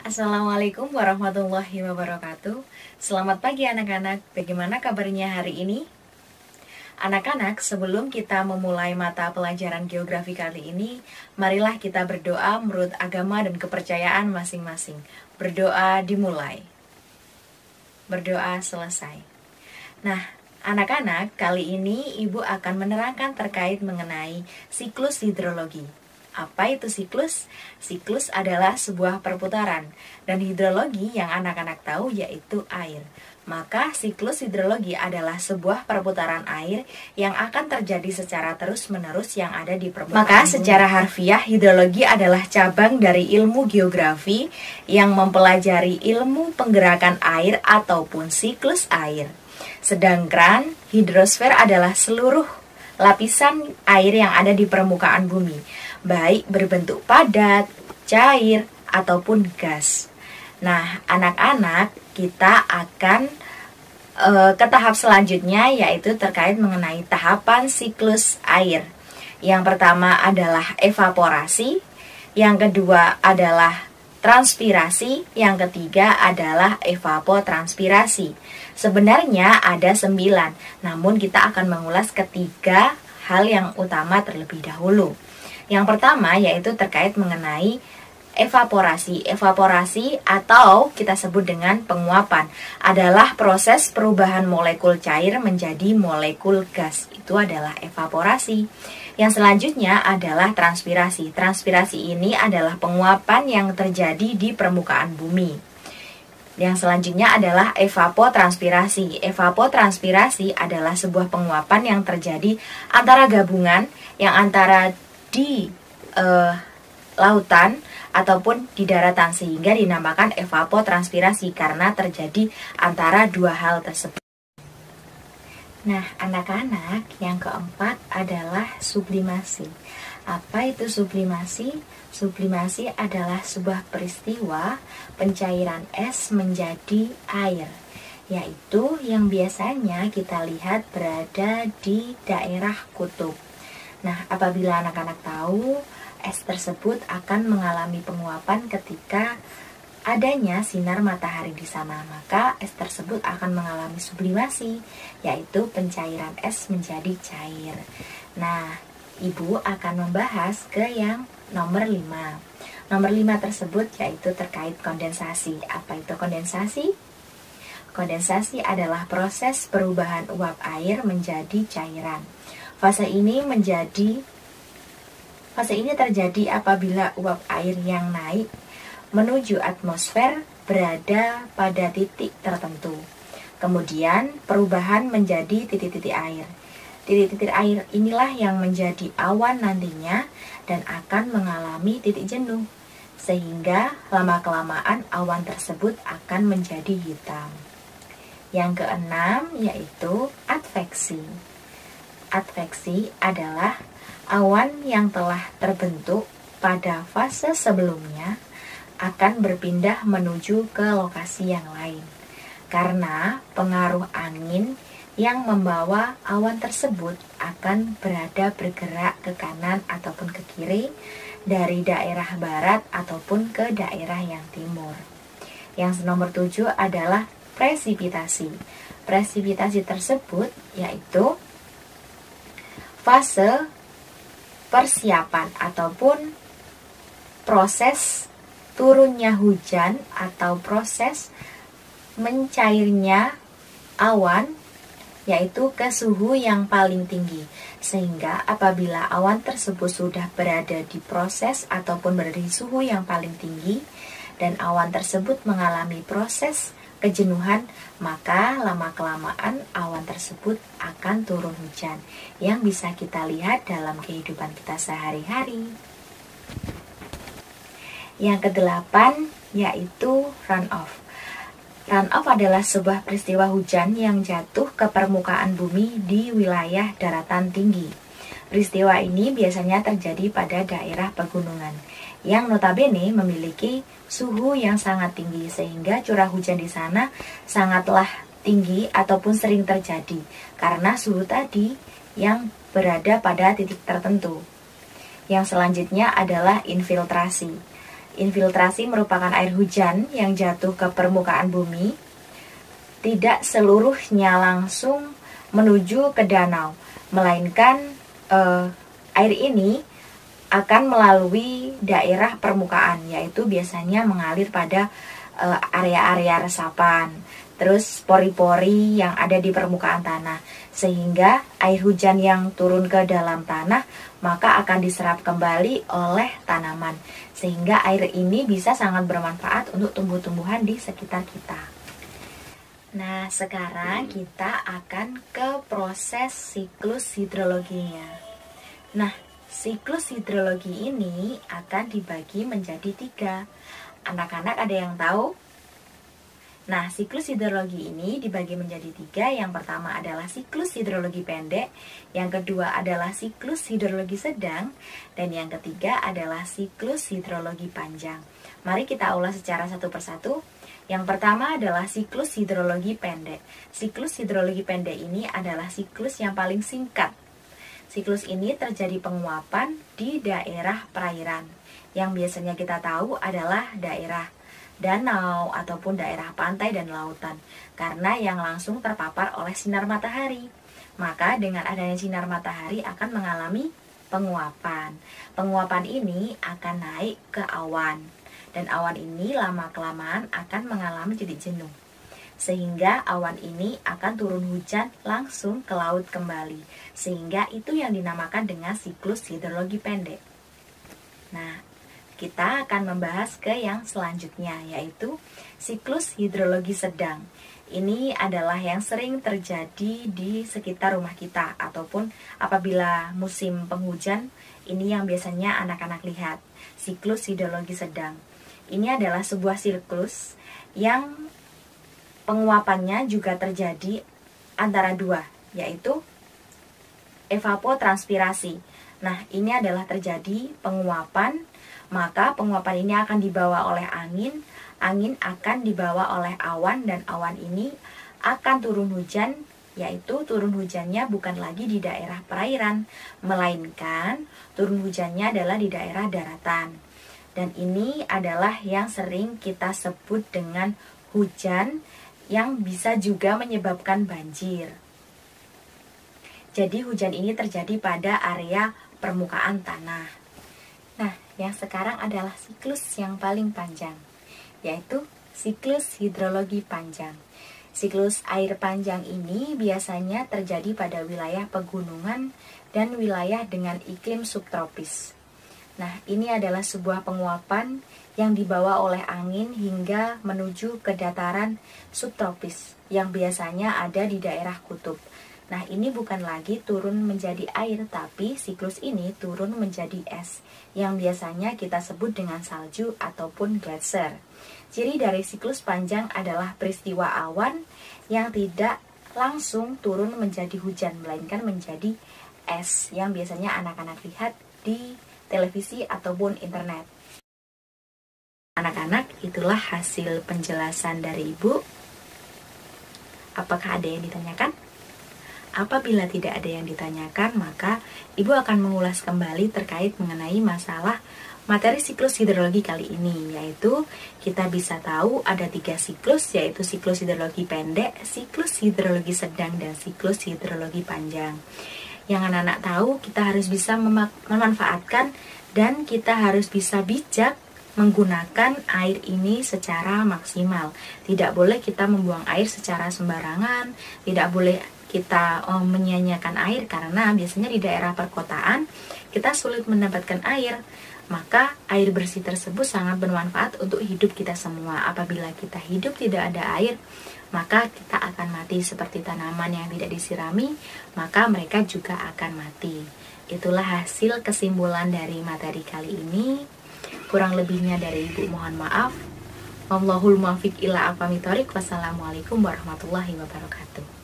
Assalamualaikum warahmatullahi wabarakatuh. Selamat pagi anak-anak, bagaimana kabarnya hari ini? Anak-anak, sebelum kita memulai mata pelajaran geografi kali ini, marilah kita berdoa menurut agama dan kepercayaan masing-masing. Berdoa dimulai. Berdoa selesai. Nah, anak-anak, kali ini Ibu akan menerangkan terkait mengenai siklus hidrologi. Apa itu siklus? Siklus adalah sebuah perputaran, dan hidrologi yang anak-anak tahu yaitu air. Maka siklus hidrologi adalah sebuah perputaran air yang akan terjadi secara terus-menerus yang ada di permukaan bumi. Maka secara harfiah hidrologi adalah cabang dari ilmu geografi yang mempelajari ilmu penggerakan air ataupun siklus air. Sedangkan hidrosfer adalah seluruh lapisan air yang ada di permukaan bumi, baik berbentuk padat, cair, ataupun gas. Nah, anak-anak, kita akan ke tahap selanjutnya, yaitu terkait mengenai tahapan siklus air. Yang pertama adalah evaporasi, yang kedua adalah transpirasi, yang ketiga adalah evapotranspirasi. Sebenarnya ada 9, namun kita akan mengulas ketiga hal yang utama terlebih dahulu. Yang pertama yaitu terkait mengenai evaporasi. Evaporasi atau kita sebut dengan penguapan adalah proses perubahan molekul cair menjadi molekul gas. Itu adalah evaporasi. Yang selanjutnya adalah transpirasi. Transpirasi ini adalah penguapan yang terjadi di permukaan bumi. Yang selanjutnya adalah evapotranspirasi. Evapotranspirasi adalah sebuah penguapan yang terjadi antara gabungan yang antara di lautan ataupun di daratan, sehingga dinamakan evapotranspirasi karena terjadi antara dua hal tersebut. Nah, anak-anak, yang keempat adalah sublimasi. Apa itu sublimasi? Sublimasi adalah sebuah peristiwa pencairan es menjadi air, yaitu yang biasanya kita lihat berada di daerah kutub. Nah, apabila anak-anak tahu, es tersebut akan mengalami penguapan ketika adanya sinar matahari di sana, maka es tersebut akan mengalami sublimasi, yaitu pencairan es menjadi cair. Nah, Ibu akan membahas ke yang nomor 5. Nomor 5 tersebut yaitu terkait kondensasi. Apa itu kondensasi? Kondensasi adalah proses perubahan uap air menjadi cairan. Fase ini terjadi apabila uap air yang naik menuju atmosfer berada pada titik tertentu. Kemudian perubahan menjadi titik-titik air. Titik-titik air inilah yang menjadi awan nantinya dan akan mengalami titik jenuh, sehingga lama-kelamaan awan tersebut akan menjadi hitam. Yang keenam yaitu adveksi. Adveksi adalah awan yang telah terbentuk pada fase sebelumnya akan berpindah menuju ke lokasi yang lain karena pengaruh angin yang membawa awan tersebut akan bergerak ke kanan ataupun ke kiri dari daerah barat ataupun ke daerah yang timur. Yang nomor 7 adalah presipitasi. Presipitasi tersebut yaitu fase persiapan ataupun proses turunnya hujan atau proses mencairnya awan, yaitu ke suhu yang paling tinggi, sehingga apabila awan tersebut sudah berada di proses ataupun berada di suhu yang paling tinggi dan awan tersebut mengalami proses kejenuhan, maka lama-kelamaan awan tersebut akan turun hujan yang bisa kita lihat dalam kehidupan kita sehari-hari. Yang kedelapan yaitu runoff. Runoff adalah sebuah peristiwa hujan yang jatuh ke permukaan bumi di wilayah daratan tinggi. Peristiwa ini biasanya terjadi pada daerah pegunungan yang notabene memiliki suhu yang sangat tinggi, sehingga curah hujan di sana sangatlah tinggi ataupun sering terjadi karena suhu tadi yang berada pada titik tertentu. Yang selanjutnya adalah infiltrasi. Infiltrasi merupakan air hujan yang jatuh ke permukaan bumi. Tidak seluruhnya langsung menuju ke danau, melainkan air ini akan melalui daerah permukaan, yaitu biasanya mengalir pada area-area resapan, terus pori-pori yang ada di permukaan tanah, sehingga air hujan yang turun ke dalam tanah maka akan diserap kembali oleh tanaman, sehingga air ini bisa sangat bermanfaat untuk tumbuh-tumbuhan di sekitar kita. Nah, sekarang kita akan ke proses siklus hidrologinya. Nah, siklus hidrologi ini akan dibagi menjadi 3. Anak-anak ada yang tahu? Nah, siklus hidrologi ini dibagi menjadi 3. Yang pertama adalah siklus hidrologi pendek, yang kedua adalah siklus hidrologi sedang, dan yang ketiga adalah siklus hidrologi panjang. Mari kita ulas secara satu persatu. Yang pertama adalah siklus hidrologi pendek. Siklus hidrologi pendek ini adalah siklus yang paling singkat. Siklus ini terjadi penguapan di daerah perairan, yang biasanya kita tahu adalah daerah danau ataupun daerah pantai dan lautan, karena yang langsung terpapar oleh sinar matahari. Maka dengan adanya sinar matahari akan mengalami penguapan. Penguapan ini akan naik ke awan, dan awan ini lama-kelamaan akan mengalami titik jenuh, sehingga awan ini akan turun hujan langsung ke laut kembali, sehingga itu yang dinamakan dengan siklus hidrologi pendek. Nah, kita akan membahas ke yang selanjutnya, yaitu siklus hidrologi sedang. Ini adalah yang sering terjadi di sekitar rumah kita, ataupun apabila musim penghujan, ini yang biasanya anak-anak lihat, siklus hidrologi sedang. Ini adalah sebuah siklus yang penguapannya juga terjadi antara 2, yaitu evapotranspirasi. Nah, ini adalah terjadi penguapan, maka penguapan ini akan dibawa oleh angin, angin akan dibawa oleh awan, dan awan ini akan turun hujan, yaitu turun hujannya bukan lagi di daerah perairan, melainkan turun hujannya adalah di daerah daratan. Dan ini adalah yang sering kita sebut dengan hujan, yang bisa juga menyebabkan banjir. Jadi hujan ini terjadi pada area permukaan tanah. Nah, yang sekarang adalah siklus yang paling panjang, yaitu siklus hidrologi panjang. Siklus air panjang ini biasanya terjadi pada wilayah pegunungan dan wilayah dengan iklim subtropis. Nah, ini adalah sebuah penguapan yang dibawa oleh angin hingga menuju ke dataran subtropis yang biasanya ada di daerah kutub. Nah, ini bukan lagi turun menjadi air, tapi siklus ini turun menjadi es, yang biasanya kita sebut dengan salju ataupun gletser. Ciri dari siklus panjang adalah peristiwa awan yang tidak langsung turun menjadi hujan, melainkan menjadi es, yang biasanya anak-anak lihat di televisi ataupun internet. Anak-anak, itulah hasil penjelasan dari Ibu. Apakah ada yang ditanyakan? Apabila tidak ada yang ditanyakan, maka Ibu akan mengulas kembali terkait mengenai masalah materi siklus hidrologi kali ini, yaitu kita bisa tahu ada 3 siklus, yaitu siklus hidrologi pendek, siklus hidrologi sedang, dan siklus hidrologi panjang. Yang anak-anak tahu, kita harus bisa memanfaatkan dan kita harus bisa bijak menggunakan air ini secara maksimal. Tidak boleh kita membuang air secara sembarangan, tidak boleh kita menyia-nyiakan air, karena biasanya di daerah perkotaan kita sulit mendapatkan air. Maka air bersih tersebut sangat bermanfaat untuk hidup kita semua. Apabila kita hidup tidak ada air, maka kita akan mati seperti tanaman yang tidak disirami, maka mereka juga akan mati. Itulah hasil kesimpulan dari materi kali ini. Kurang lebihnya dari Ibu mohon maaf. Wallahul muwaffiq ila aqwamit thoriq. Wassalamualaikum warahmatullahi wabarakatuh.